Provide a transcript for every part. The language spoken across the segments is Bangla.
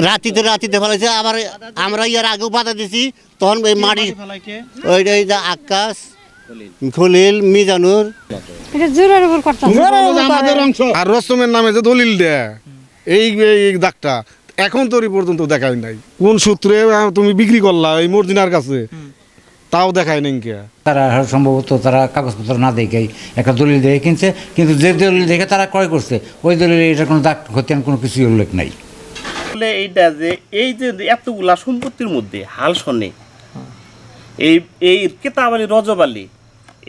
রাতিতে ফেলাইছে। আবার আমরা ইয়ার আগেও বাধা দিছি, তখন ওই মাটি ওই আকাশ, খলিল, মিজানুর আর রস্তমের নামে যে দলিল দেয় এই দাগটা এখন তোরই পর্যন্ত দেখাই নাই। কোন সূত্রে তুমি বিক্রি করলা এই মর্জিনার কাছে, তাও দেখায় নাই। তারা সম্ভবত তারা কাগজপত্র না দেখেই একটা দলিল দেখে কিনছে, কিন্তু যে দলিল দেখে তারা ক্রয় করছে ওই দলিলে এটা কোনো দাগ ক্ষতিয়ান কোনো কিছুই উল্লেখ নাই। এইটা যে এই যে এতগুলা সম্পত্তির মধ্যে হাল শোনে এই কেতাব আলী, রজব আলী,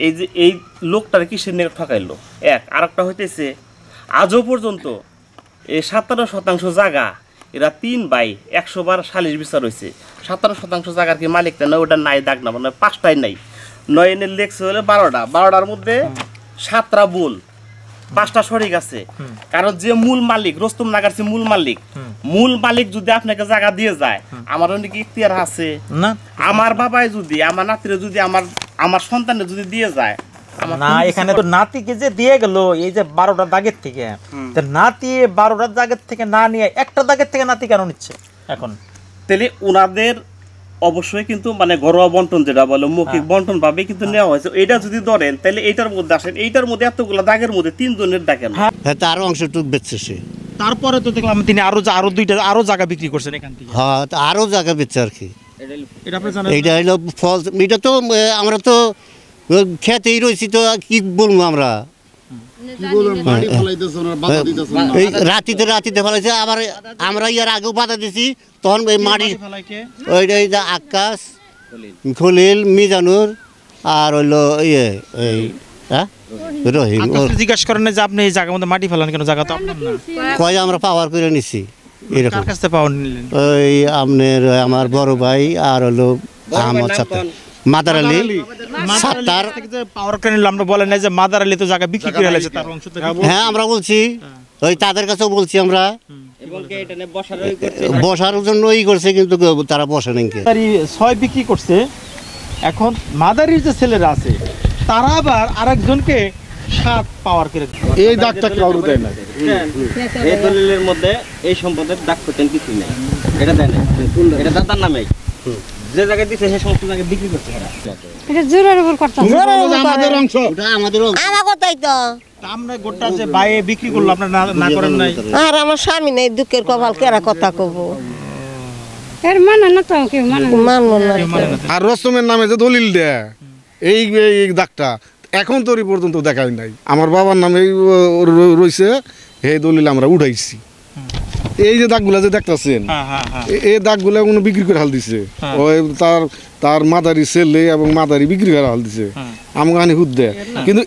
এই যে এই লোকটার কিসের নিয়ে ঠকাইলো এক। আর একটা হইতেছে আজও পর্যন্ত এই 57% জায়গা এরা 3 ভাই 100 বার সালিশ বিচার হয়েছে। 57% জায়গার কি মালিকটা নয়, ওটা নাই, দাগ না, মানে 5টাই নাই। 9 এনের লেখছে হলে 12টার মধ্যে 7টা ভুল, 5টা সঠিক আছে। কারণ যে মূল মালিক রস্তম নাগারছি, মূল মালিক যদি আপনাকে জায়গা দিয়ে যায়, আমার অনেক ইখতিয়ার আছে না। আমার বাবাই যদি, আমার নাতিরে যদি, আমার সন্তানের যদি দিয়ে যায় না, এখানে তো নাতিকে যে দিয়ে গেল এই যে 12টা দাগের থেকে, নাতি 12টা দাগের থেকে না নিয়ে একটা দাগের থেকে নাতি কেন নিচ্ছে এখন? তাহলে ওনাদের অবশ্যই কিন্তু মানে ঘরোয়া বন্টন যেটা বলে মৌখিক বন্টন ভাবে কিন্তু নেওয়া হয়েছে। এটা যদি ধরেন তাহলে এইটার মধ্যে আসেন, এইটার মধ্যে এতগুলো দাগের মধ্যে 3 জনের দাগ কেন? হ্যাঁ, তার অংশটুক বেচছে সে। তারপরে তো দেখলাম তিনি আরো দুইটা জায়গা বিক্রি করছেন এখান থেকে। হ্যাঁ, আরো জায়গা বেচছে আর কি। এটা হলো ফল। এটা তো আমরা তো খেতেই রয়েছি, তো কি বলবো আমরা। রাতিতে ফেলাইছে। আবার আমরা ইয়ার আগেও বাধা দিছি, তখন ওই মাটি ওই আকাশ, খলিল, মিজানুর আর হইলো রহিম। জিজ্ঞাসা করেন যে আপনি এই জায়গার মধ্যে মাটি ফেলান কেন? জায়গা তো আপনার না। কয় আমরা পাওয়ার করে নিছি এরকম। ওই আপনার আমার বড় ভাই আর হলো আমার সাথে মাদার আলী সাত্তার পাওয়ার করে নিলাম। আমরা বলেন যে মাদার আলী তো জায়গা বিক্রি করে ফেলেছে তার অংশ থেকে। হ্যাঁ, আমরা বলছি, ওই তাদের কাছেও বলছি আমরা বসার জন্য করছে, কিন্তু তারা বসে নাকি 6 বিক্রি করছে। এখন মাদারির যে ছেলেরা আছে তারা আবার আরেকজনকে 7 পাওয়ার করে এই দাগটা কেউ দেয় না। এই দলিলের মধ্যে এই সম্পদের দাগ করতেন কিছুই নাই, এটা দেয় না, এটা দাদার নামে। যে জায়গায় দিছে সেই সমস্ত জায়গায় বিক্রি করতে পারে। এটা জোরের উপর করতে আমাদের অংশ, ওটা আমাদের অংশ। আমার কথাই তো আমরা গোটা যে বাইরে বিক্রি করলো আপনারা না করেন নাই। আর আমার স্বামী নেই, দুঃখের কপাল, কেরা কথা কব এর মানে না তো কি মানব না। আর রস্তমের নামে যে দলিল দেয় এই দাগটা এখন তোরই পর্যন্ত দেখাই নাই। আমার বাবার নামে রয়েছে, এই দলিল আমরা উঠাইছি। এই যে দাগগুলা যে দেখতেছেন, এই দাগগুলা কোনো বিক্রি করে হাল দিছে। ওই তার মাদারি ছেলে এবং মাদারি বিক্রি করে হাল দিছে আমগানি হুদ দেয়, কিন্তু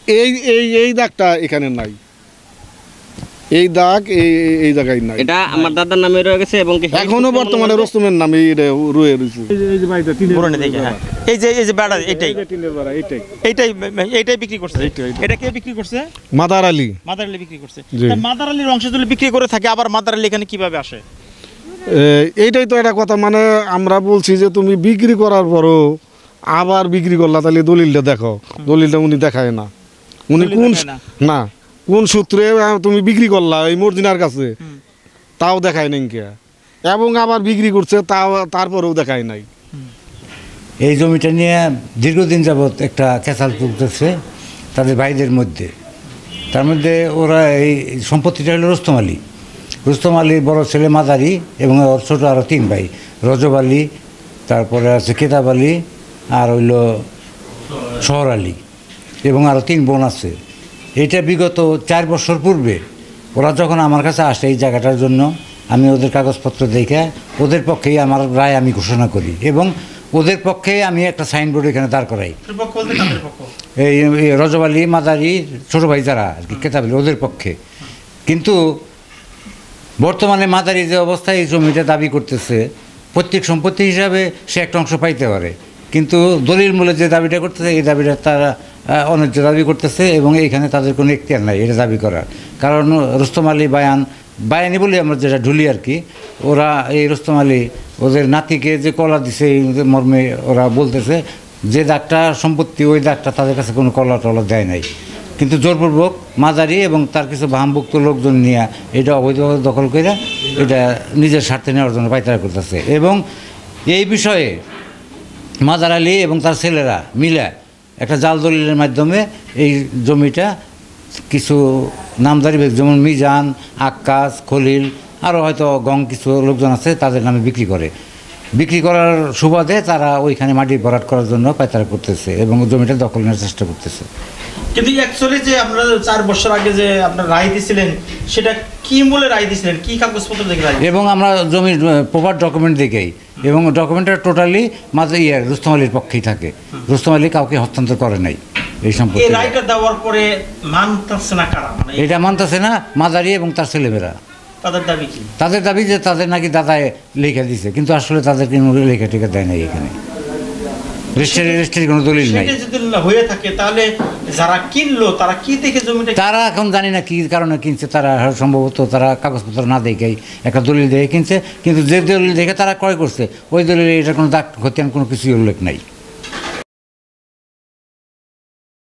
এই দাগটা এখানে নাই। এই দাগ এই জায়গায় নাই। এটা আমার দাদার নামে রয়ে গেছে এবং এখনো বর্তমানে রস্তমের নামে এটা রয়ে রয়েছে। এই যে বাড়া এইটাই বিক্রি করছে। এটা কে বিক্রি করছে? মাদার আলী বিক্রি করছে। মাদার আলীর অংশ যদি বিক্রি করে থাকে, আবার মাদার আলী এখানে কিভাবে আসে? এইটাই তো একটা কথা। মানে আমরা বলছি যে তুমি বিক্রি করার পরও আবার বিক্রি করলা, তাহলে দলিলটা দেখো। দলিলটা উনি দেখায় না। উনি কোন সূত্রে তুমি বিক্রি করলা এই মর্জিনার কাছে, তাও দেখায় নাই। এবং আবার বিক্রি করছে তারপরেও দেখায় নাই। এই জমিটা নিয়ে দীর্ঘদিন যাবৎ একটা ক্যাচাল চলতেছে তাদের ভাইদের মধ্যে। তার মধ্যে ওরা এই সম্পত্তিটা হলো রুস্তম আলী বড় ছেলে মাদারি, এবং ওর ছোটো আরও 3 ভাই, রজব আলী, তারপরে আছে কেতাব আলী, আর হইল শহর আলী, এবং আরও 3 বোন আছে। এটা বিগত 4 বছর পূর্বে ওরা যখন আমার কাছে আসে এই জায়গাটার জন্য, আমি ওদের কাগজপত্র দেখে ওদের পক্ষেই আমার রায় আমি ঘোষণা করি, এবং ওদের পক্ষে আমি একটা সাইনবোর্ড এখানে দাঁড় করাই। এই রজব আলী, মাদারি, ছোটো ভাই যারা আর কি, কেতাব আলী, ওদের পক্ষে। কিন্তু বর্তমানে মাদারি যে অবস্থায় এই জমিটা দাবি করতেছে, প্রত্যেক সম্পত্তি হিসাবে সে একটা অংশ পাইতে পারে, কিন্তু দলিল মূলে যে দাবিটা করতেছে এই দাবিটা তারা অন্যায্য দাবি করতেছে, এবং এইখানে তাদের কোনো এখতিয়ার নাই এটা দাবি করার। কারণ রুস্তম আলী বায়ানি বলি আমরা যেটা ঢুলি আর কি, ওরা এই রুস্তম আলী ওদের নাতিকে যে কলা দিছে এই মর্মে ওরা বলতেছে যে দাগটা সম্পত্তি, ওই দাগটা তাদের কাছে কোনো কলা টলা দেয় নাই। কিন্তু জোরপূর্বক মাঝারি এবং তার কিছু বামভুক্ত লোকজন নিয়ে এটা অবৈধভাবে দখল করে এটা নিজের স্বার্থে নেওয়ার জন্য পায়তারা করতেছে। এবং এই বিষয়ে মাদার আলী এবং তার ছেলেরা মিলে একটা জাল দলিলের মাধ্যমে এই জমিটা কিছু নামধারী ব্যক্তি যেমন মিজান, আক্কাস, খলিল, আরও হয়তো কিছু লোকজন আছে তাদের নামে বিক্রি করার সুবাদে তারা ওইখানে মাটি ভরাট করার জন্য পায়তারা করতেছে এবং জমিটা দখল নেওয়ার চেষ্টা করতেছে। কিন্তু অ্যাকচুয়ালি যে আপনারা 4 বছর আগে যে আপনারা রায় দিয়েছিলেন সেটা কি মূলে রায় দিয়েছিলেন, কি কাগজপত্র দেখে রায়? এবং আমরা জমির প্রপার ডকুমেন্ট দেখেই, এবং ডকুমেন্টটা টোটালি রুস্তম আলীর পক্ষেই থাকে। রুস্তম আলী কাউকে হস্তান্তর করে নাই এই সম্পর্কে। এই রায়টা দেওয়ার পরে মানতেছে না কারা? মানে এটা মানতেছে না মাদারি এবং তার ছেলেমেয়েরা। তাদের দাবি কি? তাদের দাবি যে তাদের নাকি দাদায় লেখা দিছে, কিন্তু আসলে তাদের কোনো লেখা টেখা দেয় নাই, এখানে রেজিস্ট্রির কোনো দলিল নাই। সেটা যদি হয়ে থাকে তাহলে যারা কিনলো তারা কি দেখে জমিটা? তারা এখন জানি না কি কারণে কিনছে, তারা সম্ভবত তারা কাগজপত্র না দেখেই একটা দলিল দেখে কিনছে, কিন্তু যে দলিল দেখে তারা ক্রয় করছে ওই দলিলে এটা কোনো দাগ খতিয়ান কোনো কিছুই উল্লেখ নাই।